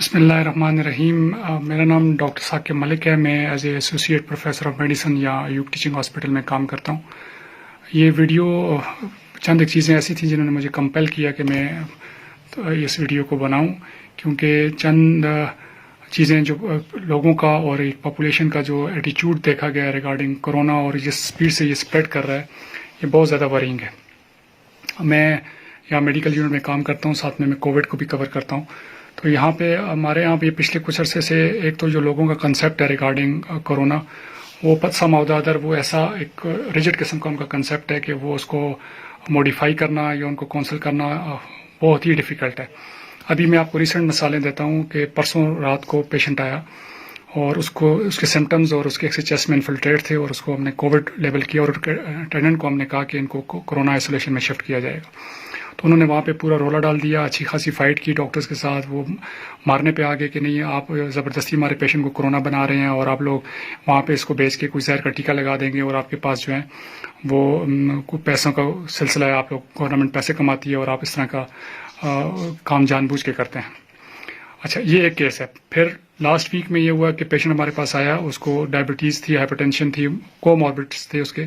بسم اللہ الرحمن الرحیم۔ میرا نام ڈاکٹر ثاقب ملک ہے۔ میں as a associate professor of medicine یا ایوب ٹیچنگ ہاسپٹل میں کام کرتا ہوں۔ یہ ویڈیو چند ایک چیزیں ایسی تھیں جنہوں نے مجھے کمپیل کیا کہ میں اس ویڈیو کو بناؤں، کیونکہ چند چیزیں جو لوگوں کا اور ایک پاپولیشن کا جو ایٹیچیوڈ دیکھا گیا ہے ریگارڈنگ کرونا اور جس سپیڈ سے یہ اسپریڈ کر رہا ہے، یہ بہت زیادہ ورینگ ہے۔ میں یہاں میڈیکل یونٹ میں کام کرتا ہوں، ساتھ میں کووڈ کو بھی کور کرتا ہوں۔ تو یہاں پہ ہمارے یہاں پہ پچھلے کچھ عرصے سے ایک تو جو لوگوں کا کنسیپٹ ہے ریگارڈنگ کرونا، وہ سم آف دا ادر وہ ایسا ایک ریجڈ قسم کا ان کا کنسیپٹ ہے کہ وہ اس کو موڈیفائی کرنا یا ان کو کونسل کرنا بہت ہی ڈیفیکلٹ ہے۔ ابھی میں آپ کو ریسنٹ مثالیں دیتا ہوں کہ پرسوں رات کو پیشنٹ آیا اور اس کے سمٹمز اور اس کے چیسٹ میں انفلٹریٹ تھے، اور اس کو ہم نے کووڈ لیبل کیا اور اٹینڈنٹ کو ہم نے کہا کہ ان کو کرونا آئسولیشن میں شفٹ کیا جائے گا۔ تو انہوں نے وہاں پہ پورا رولا ڈال دیا، اچھی خاصی فائٹ کی ڈاکٹرز کے ساتھ، وہ مارنے پہ آگے کہ نہیں آپ زبردستی ہمارے پیشنٹ کو کرونا بنا رہے ہیں اور آپ لوگ وہاں پہ اس کو بیچ کے کوئی زہر کا ٹیکہ لگا دیں گے اور آپ کے پاس جو ہے وہ پیسوں کا سلسلہ ہے، آپ لوگ گورنمنٹ پیسے کماتی ہے اور آپ اس طرح کا کام جان بوجھ کے کرتے ہیں۔ اچھا، یہ ایک کیس ہے۔ پھر لاسٹ ویک میں یہ ہوا کہ پیشنٹ ہمارے پاس آیا، اس کو ڈائبٹیز تھی، ہائپر ٹینشن تھی، کوموربڈس تھے اس کے،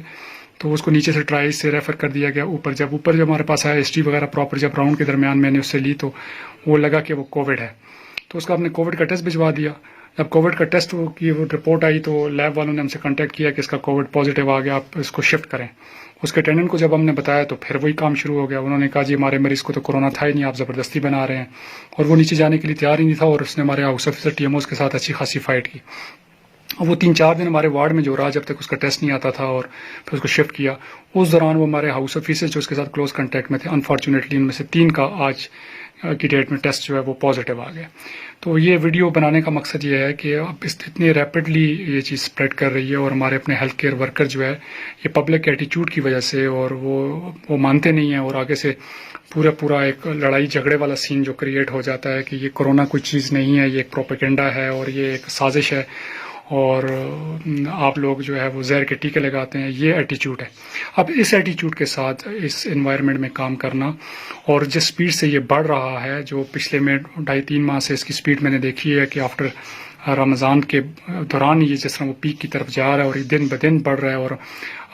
تو اس کو نیچے سے ٹرائی سے ریفر کر دیا گیا اوپر۔ جب ہمارے پاس آیا ہسٹری وغیرہ پراپر جب راؤنڈ کے درمیان میں نے اس سے لی تو وہ لگا کہ وہ کووڈ ہے، تو اس کا ہم نے کووڈ کا ٹیسٹ بھجوا دیا۔ جب کووڈ کا ٹیسٹ کی وہ رپورٹ آئی تو لیب والوں نے ہم سے کانٹیکٹ کیا کہ اس کا کووڈ پازیٹیو آ گیا، آپ اس کو شفٹ کریں۔ اس کے اٹینڈنٹ کو جب ہم نے بتایا تو پھر وہی کام شروع ہو گیا۔ انہوں نے کہا جی ہمارے مریض کو تو کرونا تھا ہی نہیں، آپ زبردستی بنا رہے ہیں، اور وہ نیچے جانے کے لیے تیار ہی نہیں تھا، اور اس نے ہمارے house officer T M Os کے ساتھ اچھی خاصی فائٹ کی۔ وہ 3-4 دن ہمارے وارڈ میں جو رہا جب تک اس کا ٹیسٹ نہیں آتا تھا، اور پھر اس کو شفٹ کیا۔ اس دوران وہ ہمارے ہاؤس آفیسر جو اس کے ساتھ کلوز کنٹیکٹ میں تھے، انفارچونیٹلی ان میں سے 3 کا آج کی ڈیٹ میں ٹیسٹ جو ہے وہ پازیٹیو آ گیا۔ تو یہ ویڈیو بنانے کا مقصد یہ ہے کہ اب اتنی ریپڈلی یہ چیز اسپریڈ کر رہی ہے، اور ہمارے اپنے ہیلتھ کیئر ورکر جو ہے یہ پبلک ایٹیچیوڈ کی وجہ سے، اور وہ مانتے نہیں ہیں، اور آگے سے پورا ایک لڑائی جھگڑے والا سین جو کریٹ ہو جاتا ہے کہ یہ کرونا کوئی چیز نہیں ہے، یہ ایک پروپیگنڈا ہے اور یہ ایک سازش ہے، اور آپ لوگ جو ہے وہ زہر کے ٹیکے لگاتے ہیں، یہ ایٹیچیوڈ ہے۔ اب اس ایٹیچیوڈ کے ساتھ اس انوائرمنٹ میں کام کرنا، اور جس سپیڈ سے یہ بڑھ رہا ہے، جو پچھلے میں 2.5-3 ماہ سے اس کی سپیڈ میں نے دیکھی ہے کہ آفٹر رمضان کے دوران یہ جس طرح وہ پیک کی طرف جا رہا ہے اور یہ دن بدن بڑھ رہا ہے، اور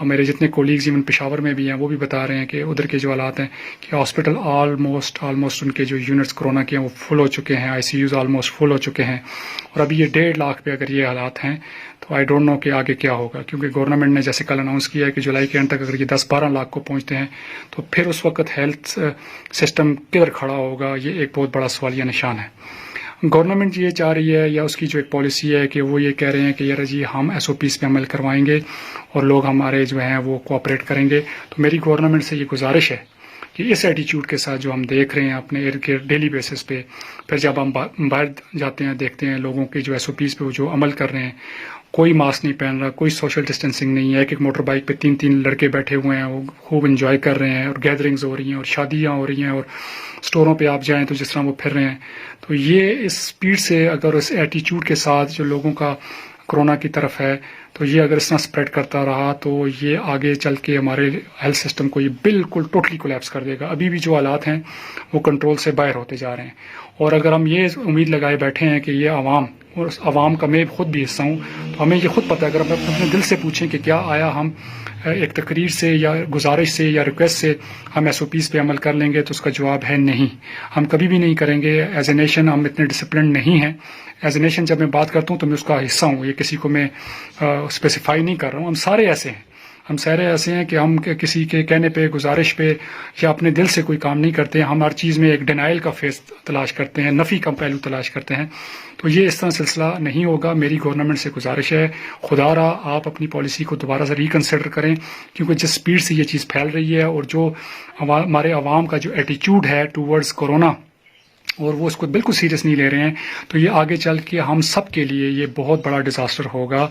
میرے جتنے کولیگز ایون پشاور میں بھی ہیں وہ بھی بتا رہے ہیں کہ ادھر کے جو حالات ہیں کہ ہاسپٹل آلموسٹ ان کے جو یونٹس کرونا کے ہیں وہ فل ہو چکے ہیں، آئی سی یوز آلموسٹ فل ہو چکے ہیں، اور ابھی یہ 1.5 لاکھ پہ اگر یہ حالات ہیں تو آئی ڈونٹ نو کہ آگے کیا ہوگا، کیونکہ گورنمنٹ نے جیسے کل اناؤنس کیا ہے کہ جولائی کے اینڈ تک اگر یہ 10-12 لاکھ کو پہنچتے ہیں تو پھر اس وقت ہیلتھ سسٹم کدھر کھڑا ہوگا، یہ ایک بہت بڑا سوالیہ نشان ہے۔ گورنمنٹ یہ چاہ رہی ہے یا اس کی جو ایک پالیسی ہے کہ وہ یہ کہہ رہے ہیں کہ یار جی ہم ایس او پیز پہ عمل کروائیں گے اور لوگ ہمارے جو ہیں وہ کوآپریٹ کریں گے۔ تو میری گورنمنٹ سے یہ گزارش ہے کہ اس ایٹیچیوڈ کے ساتھ جو ہم دیکھ رہے ہیں اپنے ارد گرد ڈیلی بیسس پہ، پھر جب ہم باہر جاتے ہیں دیکھتے ہیں لوگوں کے جو ایس او پیز پہ وہ جو عمل کر رہے ہیں، کوئی ماسک نہیں پہن رہا، کوئی سوشل ڈسٹینسنگ نہیں ہے، ایک موٹر بائک پہ 3 لڑکے بیٹھے ہوئے ہیں، وہ خوب انجوائے کر رہے ہیں، اور گیدرنگز ہو رہی ہیں اور شادیاں ہو رہی ہیں، اور سٹوروں پہ آپ جائیں تو جس طرح وہ پھر رہے ہیں۔ تو یہ اس سپیڈ سے اگر اس ایٹیچیوڈ کے ساتھ جو لوگوں کا کرونا کی طرف ہے، تو یہ اگر اس طرح اسپریڈ کرتا رہا تو یہ آگے چل کے ہمارے ہیلتھ سسٹم کو یہ بالکل ٹوٹلی کولیپس کر دے گا۔ ابھی بھی جو حالات ہیں وہ کنٹرول سے باہر ہوتے جا رہے ہیں، اور اگر ہم یہ امید لگائے بیٹھے ہیں کہ یہ عوام، اور اس عوام کا میں خود بھی حصہ ہوں، تو ہمیں یہ خود پتہ ہے، اگر ہم اپنے دل سے پوچھیں کہ کیا آیا ہم ایک تقریر سے یا گزارش سے یا ریکویسٹ سے ہم ایس او پیز پہ عمل کر لیں گے، تو اس کا جواب ہے نہیں، ہم کبھی بھی نہیں کریں گے۔ ایز اے نیشن ہم اتنے ڈسپلنڈ نہیں ہیں۔ ایز اے نیشن جب میں بات کرتا ہوں تو میں اس کا حصہ ہوں، یہ کسی کو میں اسپیسیفائی نہیں کر رہا ہوں، ہم سارے ایسے ہیں کہ ہم کسی کے کہنے پہ، گزارش پہ یا اپنے دل سے کوئی کام نہیں کرتے، ہم ہر چیز میں ایک ڈینائل کا فیس تلاش کرتے ہیں، نفی کا پہلو تلاش کرتے ہیں۔ تو یہ اس طرح سلسلہ نہیں ہوگا۔ میری گورنمنٹ سے گزارش ہے، خدا را آپ اپنی پالیسی کو دوبارہ سے ریکنسیڈر کریں، کیونکہ جس سپیڈ سے یہ چیز پھیل رہی ہے، اور جو ہمارے عوام کا جو ایٹیچیوڈ ہے ٹورڈز کرونا، اور وہ اس کو بالکل سیریس نہیں لے رہے ہیں، تو یہ آگے چل کے ہم سب کے لیے یہ بہت بڑا ڈیزاسٹر ہوگا۔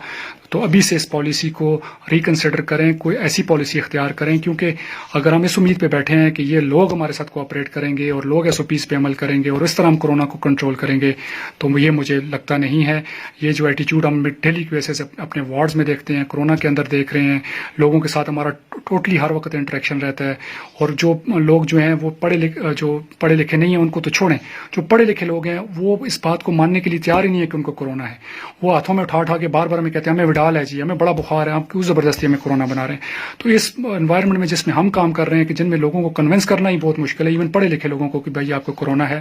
تو ابھی سے اس پالیسی کو ریکنسیڈر کریں، کوئی ایسی پالیسی اختیار کریں، کیونکہ اگر ہم اس امید پہ بیٹھے ہیں کہ یہ لوگ ہمارے ساتھ کوآپریٹ کریں گے اور لوگ ایس او پیز پہ عمل کریں گے اور اس طرح ہم کرونا کو کنٹرول کریں گے، تو یہ مجھے لگتا نہیں ہے۔ یہ جو ایٹیچیوڈ ہم ڈیلی کی وجہ سے اپنے وارڈز میں دیکھتے ہیں، کرونا کے اندر دیکھ رہے ہیں، لوگوں کے ساتھ ہمارا ٹوٹلی ہر وقت انٹریکشن رہتا ہے، اور جو لوگ جو ہیں وہ پڑھے لکھے نہیں ہیں ان کو تو چھوڑیں، جو پڑھے لکھے لوگ ہیں وہ اس بات کو ماننے کے لیے تیار ہی نہیں ہے کہ ان کو کورونا ہے. وہ ہاتھوں میں اٹھا کے بار بار ہمیں کہتے ہیں ہمیں وڈال ہے جی، ہمیں بڑا بخار ہے، ہم کیوں زبردستی ہمیں کورونا بنا رہے ہیں. تو اس انوائرمنٹ میں جس میں ہم کام کر رہے ہیں کہ جن میں لوگوں کو کنونس کرنا ہی بہت مشکل ہے، ایون پڑھے لکھے لوگوں کو کہ بھائی آپ کو کورونا ہے،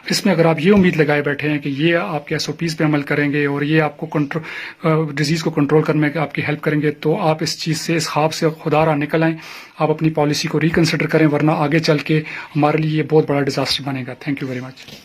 اس میں اگر آپ یہ امید لگائے بیٹھے ہیں کہ یہ آپ کے SOPs پہ عمل کریں گے اور یہ آپ کو ڈیزیز کو کنٹرول کرنے میں آپ کی ہیلپ کریں گے، تو آپ اس چیز سے، اس خواب سے خدا را نکل آئیں. آپ اپنی پالیسی کو ریکنسیڈر کریں، ورنہ آگے چل کے ہمارے لیے یہ بہت بڑا ڈیزاسٹر بنے گا. Thank you very much.